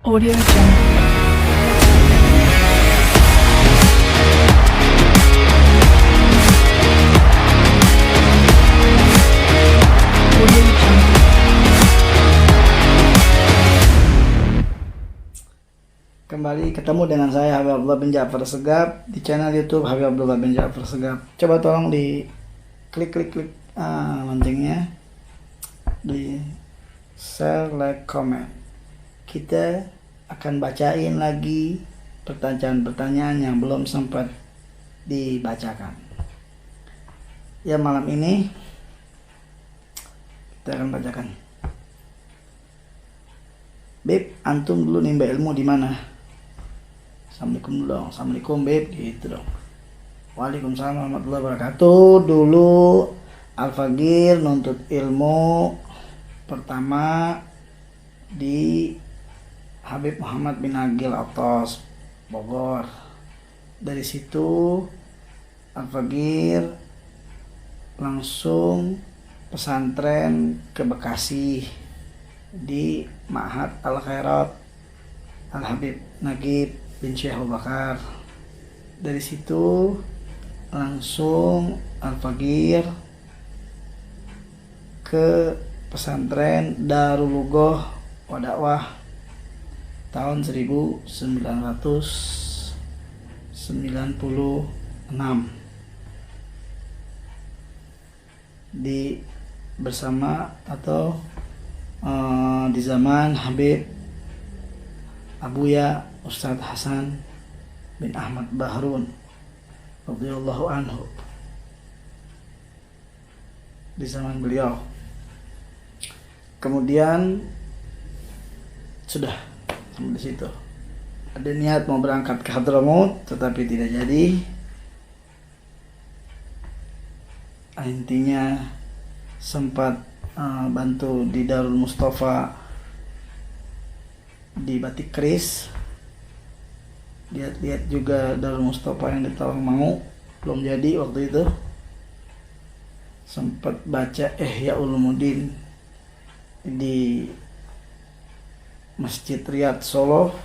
Audio Jungle. Audio Jungle. Kembali ketemu dengan saya Habib Abdullah bin Ja'far Segaf di channel YouTube Habib Abdullah bin Ja'far Segaf. Coba tolong di klik loncengnya, di share, like, comment. Kita akan bacain lagi pertanyaan-pertanyaan yang belum sempat dibacakan. Ya, malam ini kita akan bacakan. Beb, antum dulu nimba ilmu di mana? Assalamualaikum dulu dong. Assalamualaikum Beb, gitu dong. Waalaikumsalam warahmatullahi wabarakatuh. Dulu Al-Fagir nuntut ilmu pertama di Habib Muhammad bin Agil Atos, Bogor. Dari situ Al-Fagir langsung pesantren ke Bekasi di Ma'had Al-Khairat Al-Habib Nagib bin Syekh Abu Bakar. Dari situ langsung Al-Fagir ke pesantren Darul Lugoh Wadakwah tahun 1996 di bersama atau di zaman Habib Abuya Ustadz Hasan bin Ahmad Bahrun radhiyallahu anhu, di zaman beliau. Kemudian sudah sampai di situ. Ada niat mau berangkat ke Hadramaut tetapi tidak jadi. Intinya sempat bantu di Darul Mustafa di Batik Keris. Lihat-lihat juga Darul Mustafa yang di Tawangmangu, belum jadi waktu itu. Sempat baca Ihya Ulumuddin di Masjid Riyadh Solo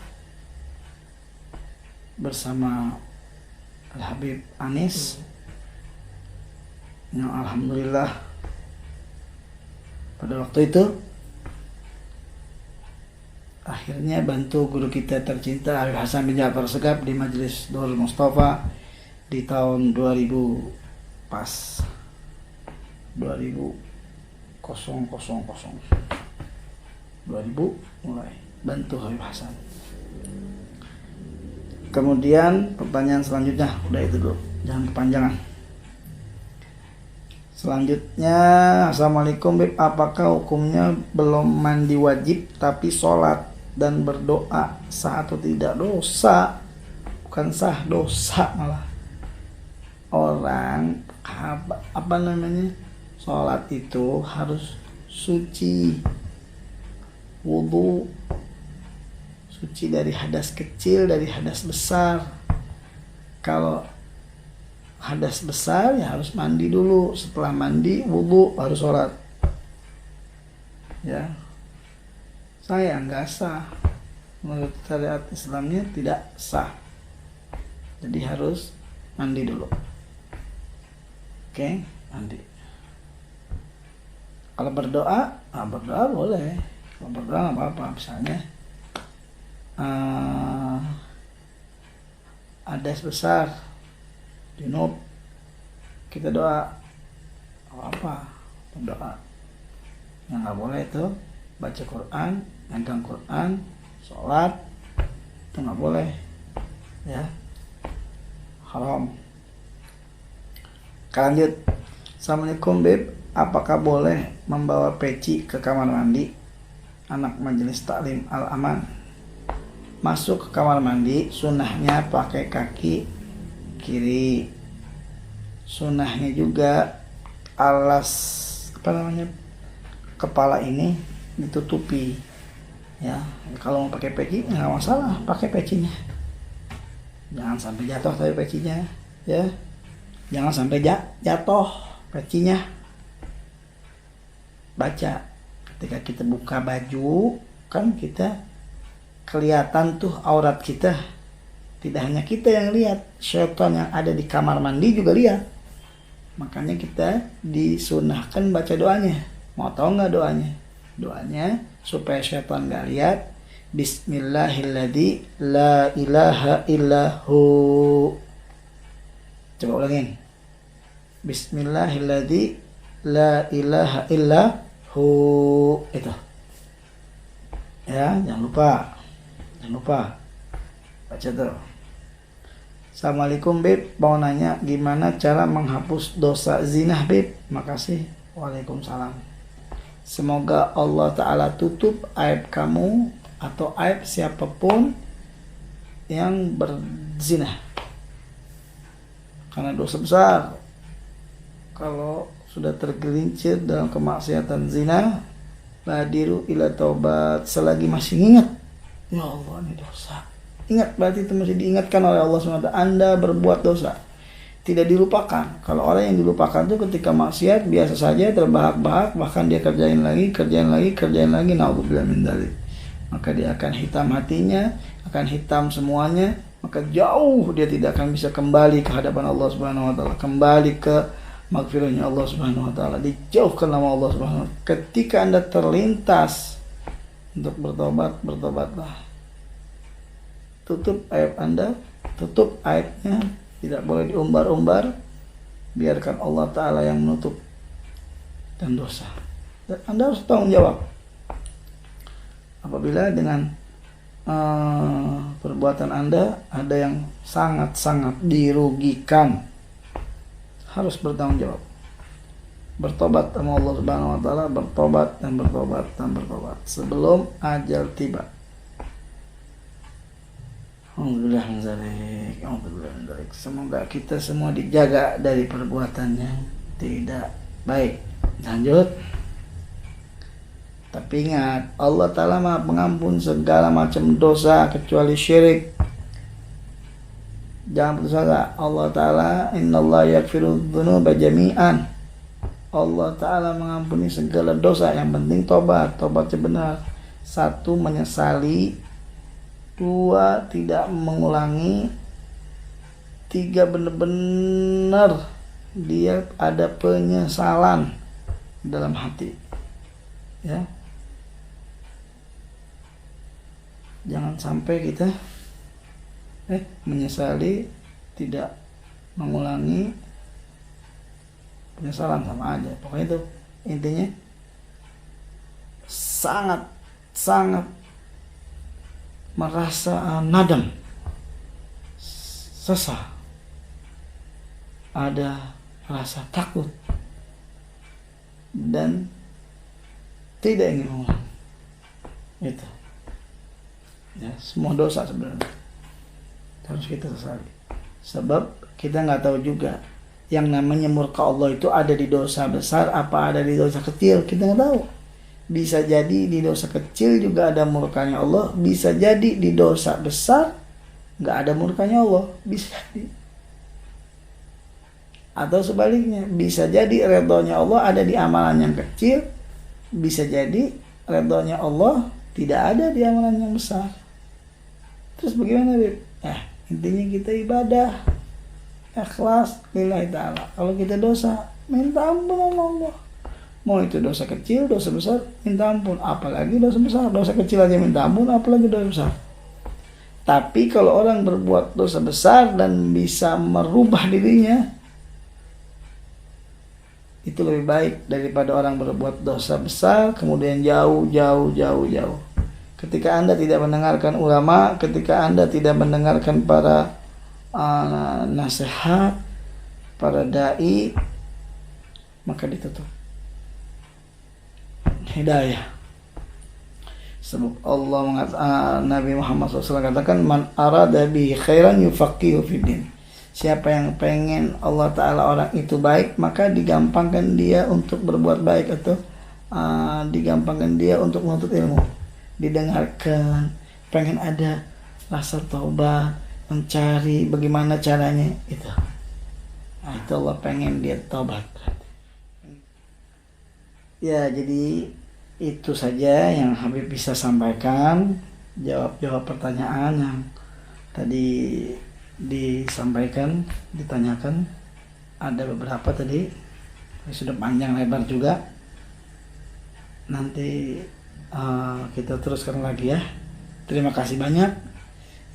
bersama Al-Habib Anis, yang alhamdulillah pada waktu itu akhirnya bantu guru kita tercinta Habib Hasan bin Ja'far Segaf di Majelis Darul Mustafa di tahun 2000 pas 2000 mulai bantu Habib Hasan. Kemudian pertanyaan selanjutnya, udah itu dulu, jangan kepanjangan. Selanjutnya, Assalamualaikum Beb, apakah hukumnya belum mandi wajib tapi sholat dan berdoa sah atau tidak? Dosa, bukan sah, dosa malah. Orang apa namanya, sholat itu harus suci, wudu, suci dari hadas kecil, dari hadas besar. Kalau hadas besar ya harus mandi dulu, setelah mandi wudu baru sholat. Ya, saya nggak sah, menurut syariat Islamnya tidak sah. Jadi harus mandi dulu. Oke, mandi. Kalau berdoa, berdoa boleh. Kalau berdoa nggak apa-apa, misalnya hadas besar, junub, kita doa apa? Berdoa. Yang nggak boleh itu baca Quran, megang Quran, sholat, itu nggak boleh, ya, haram. Lanjut. Assalamualaikum Beb, apakah boleh membawa peci ke kamar mandi? Anak majelis taklim Al-Aman. Masuk ke kamar mandi, sunnahnya pakai kaki kiri. Sunnahnya juga alas kepala ini ditutupi. Ya, kalau mau pakai peci nggak masalah, pakai pecinya. Jangan sampai jatuh tapi pecinya, ya. Jangan sampai jatuh pecinya. Baca ketika kita buka baju, kan kita kelihatan tuh aurat kita. Tidak hanya kita yang lihat, syaitan yang ada di kamar mandi juga lihat. Makanya kita disunahkan baca doanya. Mau tahu nggak doanya? Doanya supaya syaitan nggak lihat. Bismillahilladzi la ilaha illahu. Coba ulangin. Bismillahilladzi la ilaha illahu. Itu. Ya, jangan lupa. Baca tuh. Assalamualaikum Beb, mau nanya gimana cara menghapus dosa zina Beb? Makasih. Waalaikumsalam. Semoga Allah Ta'ala tutup aib kamu atau aib siapapun yang berzina, karena dosa besar. Kalau sudah tergelincir dalam kemaksiatan zina, badiru ila taubat, selagi masih ingat, ya Allah ini dosa, ingat, berarti itu masih diingatkan oleh Allah SWT. Anda berbuat dosa, tidak dilupakan. Kalau orang yang dilupakan itu ketika maksiat biasa saja, terbahak-bahak, bahkan dia kerjain lagi, naudzubillah min dzalik. Maka dia akan hitam hatinya, akan hitam semuanya, maka jauh dia tidak akan bisa kembali ke hadapan Allah Subhanahu wa taala, kembali ke maghfirahnya Allah Subhanahu wa taala, dijauhkan nama Allah Subhanahu wa taala. Ketika Anda terlintas untuk bertobat, bertobatlah. Tutup aib Anda, tutup aibnya, tidak boleh diumbar-umbar. Biarkan Allah Ta'ala yang menutup dan dosa. Dan Anda harus tanggung jawab. Apabila dengan perbuatan Anda ada yang sangat-sangat dirugikan, harus bertanggung jawab. Bertobat sama Allah Subhanahu wa taala, bertobat sebelum ajal tiba. Alhamdulillah. Semoga kita semua dijaga dari perbuatan yang tidak baik. Lanjut. Tapi ingat, Allah Ta'ala Maha Pengampun segala macam dosa kecuali syirik. Jangan putus asa. Allah Ta'ala, innallaha yaghfiru dzunuba jami'an. Allah Ta'ala mengampuni segala dosa. Yang penting tobatnya benar. 1, menyesali. 2, tidak mengulangi. 3, benar-benar dia ada penyesalan dalam hati. Ya. Jangan sampai kita menyesali, tidak mengulangi, penyesalan sama aja. Pokoknya itu intinya sangat merasa nadam, sesal, ada rasa takut dan tidak ingin mengulang. Itu ya, semua dosa sebenarnya harus kita sesali, sebab kita nggak tahu juga yang namanya murka Allah itu ada di dosa besar apa ada di dosa kecil. Kita nggak tahu. Bisa jadi di dosa kecil juga ada murkanya Allah, bisa jadi di dosa besar nggak ada murkanya Allah, bisa jadi. Atau sebaliknya, bisa jadi redhonya Allah ada di amalan yang kecil, bisa jadi redhonya Allah tidak ada di amalan yang besar. Terus bagaimana, Beb? Intinya kita ibadah ikhlas lillahi ta'ala. Kalau kita dosa, minta ampun sama Allah. Mau itu dosa kecil, dosa besar, minta ampun. Apalagi dosa besar, dosa kecil aja minta ampun, apalagi dosa besar. Tapi kalau orang berbuat dosa besar dan bisa merubah dirinya, itu lebih baik daripada orang berbuat dosa besar kemudian jauh. Ketika Anda tidak mendengarkan ulama, ketika Anda tidak mendengarkan para nasihat, para dai, maka ditutup hidayah. Sebab Allah mengatakan, Nabi Muhammad SAW katakan, man arada bihi khairan yufaqihu fiddin. Siapa yang pengen Allah Ta'ala orang itu baik, maka digampangkan dia untuk berbuat baik, atau digampangkan dia untuk menuntut ilmu, didengarkan, pengen ada rasa taubat, mencari bagaimana caranya itu. Itu Allah pengen dia taubat. Ya, jadi itu saja yang Habib bisa sampaikan. jawab pertanyaan yang tadi disampaikan, ditanyakan. Ada beberapa tadi sudah panjang lebar juga. Nanti kita teruskan lagi ya. Terima kasih banyak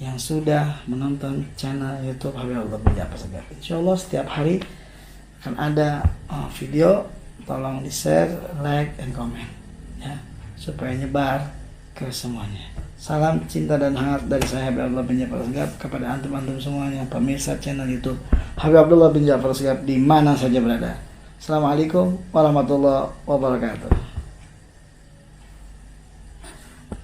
yang sudah menonton channel YouTube Habibullah bin Ja'far Segaf. Insyaallah setiap hari akan ada video. Tolong di share, like, dan komen ya, supaya nyebar ke semuanya. Salam cinta dan hangat dari saya Habibullah bin Ja'far Segaf kepada antum-antum semuanya pemirsa channel YouTube Habibullah bin Ja'far Segaf di mana saja berada. Assalamualaikum warahmatullahi wabarakatuh.